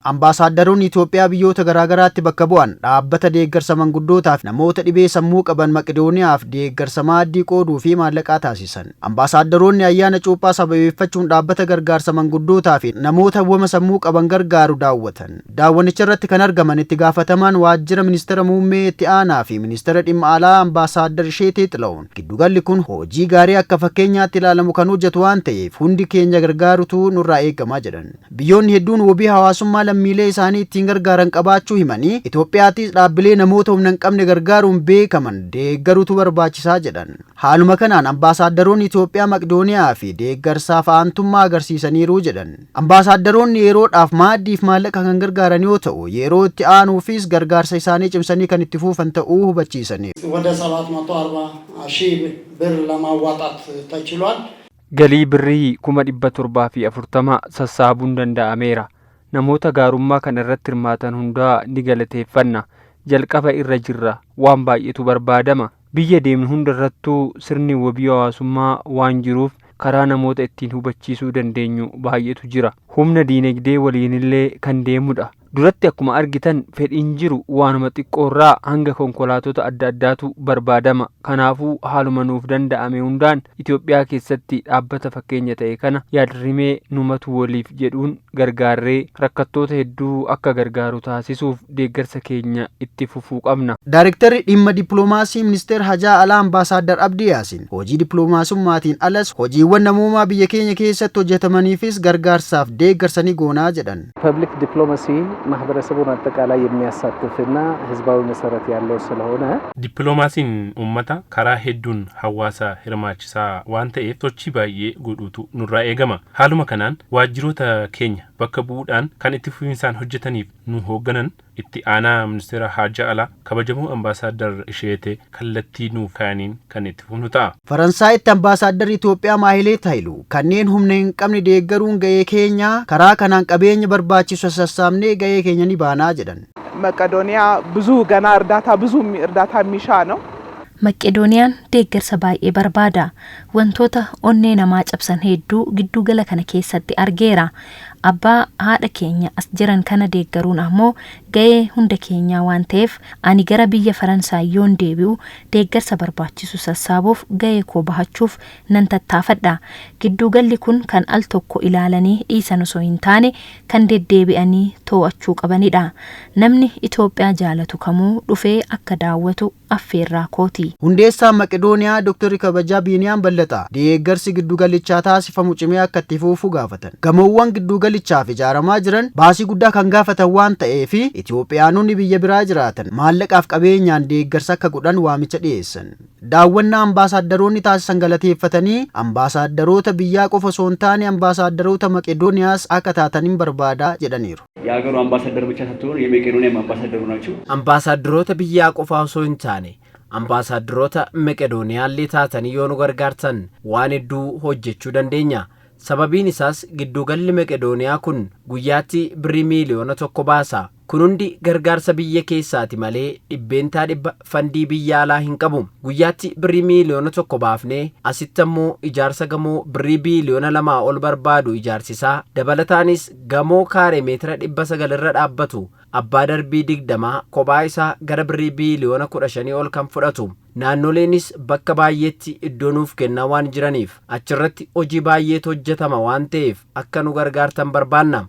Ambaasaaddaroonni Itoophiyaa biyyoota garaagaraatti bakka bu'an dhaabbata deeggarsa manguddootaaf namoota dhibee sammuu qaban Maqedooniyaaf deeggarsa maaddii qooduu fi maallaqaa taasisan. Ambaasaaddaroonni ayyaana cuuphaa sababeeffachuun dhaabbata gargaarsa manguddootaa fi namoota hawwama sammuu qaban gargaaru daawwatan. Daawwannicha irratti kan argaman itti gaafatamaan waajjira ministeera muummee itti aanaa fi ministeera dhimma alaa Ambaasaadder Sheetee Xila'uun. Giddugalli kun hojii gaarii akka fakkeenyaatti ilaalamu kan hojjetu waan ta'eef hundi keenya gargaarutu nurraa eegamaa jedhan. Biyyoonni hedduun wabii hawaasummaa lammiilee isaanii ittiin gargaaran qabaachuu himanii Itoophiyaattis dhaabbilee namoota humna hin qabne gargaaruun beekaman deeggaruutu barbaachisaa jedhan. Haaluma kanaan ambaasaaddaroonni Itoophiyaa Maqedooniyaa fi deeggarsaaf aantummaa agarsiisaniiru jedhan. Ambaasaaddaroonni yeroodhaaf maaddiif maallaqa kan gargaaran yoo ta'u yeroo itti aanuufis gargaarsa isaanii cimsanii kan itti fuufan ta'uu hubachiisaniiru. ወደ 740,000 ብር ለማዋጣት ተችሏል. Galii birrii 740 sassaabuun danda'ameera. Namoota gaarummaa kana irratti hirmaatan hundaa ni galateeffanna. Jalqaba irra jirra. Waan baay'eetu barbaadama. Biyya deemnu hunda irrattuu sirni wabii hawaasummaa waan jiruuf karaa namoota ittiin hubachiisuu dandeenyu baay'eetu jira. Humna diinagdee waliinillee kan deemudha. Duratti akkuma argitan fedhiin jiru waanuma xiqqoorraa hanga konkolaatota adda addaatu barbaadama. Kanaafuu haaluma nuuf danda'ame hundaan Itoophiyaa keessatti dhaabbata fakkeenya ta'e kana yaadrimee numatu waliif jedhuun gargaarree rakkattoota hedduu akka gargaaru taasisuuf deeggarsa keenya itti fufuu qabna. Daarektarri dhimma dippiloomaasii ministeera hajaa alaa Ambaasaadder Abdii Yaasin hojii dippiloomaasummaatiin alas hojiiwwan namoomaa biyya keenya keessatti hojjetamaniifis gargaarsaaf deeggarsanii goonaa jedhan. ፐብሊክ ዲፕሎማሲ ማህበረሰቡን አጠቃላይ የሚያሳትፍና ህዝባዊ መሰረት ያለው ስለሆነ ዲፕሎማሲን ኡመታ ከራ ሄዱን ሐዋሳ hirmaachiሳ waan ta'eef sochii baay'ee godhuutu nurraa eegama. Haaluma kanaan waajjiroota keenya bakka bu'uudhaan kan itti fufinsaan hojjetaniif nu hoogganan itti aanaa ministeera hajaa alaa kabajamoo Ambaasaadder Sheetee kallattii nuuf kaaniin kan itti fufnu ta'a. Faransaayitti Ambaasaadder Itoophiyaa Maahilee Taayilu kanneen humna hin qabne deeggaruun ga'ee keenya karaa kanaan qabeenya barbaachisu sassaabnee ga'ee keenya ni baanaa jedhan. መቄዶንያ ብዙ ገና ብዙ እርዳታ የሚሻ ነው። Maqedooniyaan deeggarsa baay'ee barbaada. Wantoota onnee namaa cabsan hedduu giddugala kana keessatti argeera. Abbaa haadha keenya as jiran kana deeggaruun ammoo ga'ee hunda keenyaa waan ta'eef ani gara biyya Faransaay yoon deebi'u deeggarsa barbaachisu sassaabuuf ga'ee koo bahachuuf nan tattaafadha. Giddugalli kun kan al tokko ilaalanii dhiisan osoo hin taane kan deddeebi'anii to'achuu qabanidha. Namni Itoophiyaa jaalatu kamuu dhufee akka daawwatu affeerraa kooti. Hundeessaan Maqedooniyaa Dr. Kabajaa Biiniyaan Ballataa deeggarsi giddugalichaa taasifamu cimee akka itti fufu gaafatan. Gamoowwan giddugalichaaf ijaaramaa jiran baasii guddaa kan gaafatan waan ta'eef Itoophiyaanonni biyya biraa jiraatan maallaqaaf qabeenyaan deeggarsa akka godhan waamicha dhiyeessan. Daawwannaa ambaasaaddaroonni taasisan galateeffatanii ambaasaaddaroota biyyaa qofa osoo hin taane ambaasaaddaroota Maqedooniyaas akka taataniin barbaada jedhaniiru. የሀገሩ አምባሳደር ብቻ ሳትሆኑ የመቄዶኒያም አምባሳደሩ ናቸው። Ambaasaaddaroota biyyaa qofa osoo hin taane ambaasaaddaroota Maqedooniyaallee taatanii yoo nu gargaartan waan hedduu hojjechuu dandeenya. Sababiin isaas giddugalli Maqedooniyaa kun guyyaatti birrii miliyoona 1 baasa. Kun hundi gargaarsa biyya keessaati malee dhibbeentaa dhibba fandii biyya alaa hin qabu. Guyyaatti birrii miliyoona 1 baafnee asitti ammoo ijaarsa gamoo birrii biliyoona 2 ol barbaadu ijaarsisaa. Dabalataanis gamoo kaaree meetira 900 irra dhaabbatu abbaa darbii 20 kophaa isaa gara birrii biliyoona 15 ol kan fudhatu. Naannoleenis bakka baay'eetti iddoo nuuf kennaa waan jiraniif achirratti hojii baay'eetu hojjetama waan ta'eef akka nu gargaartan barbaanna.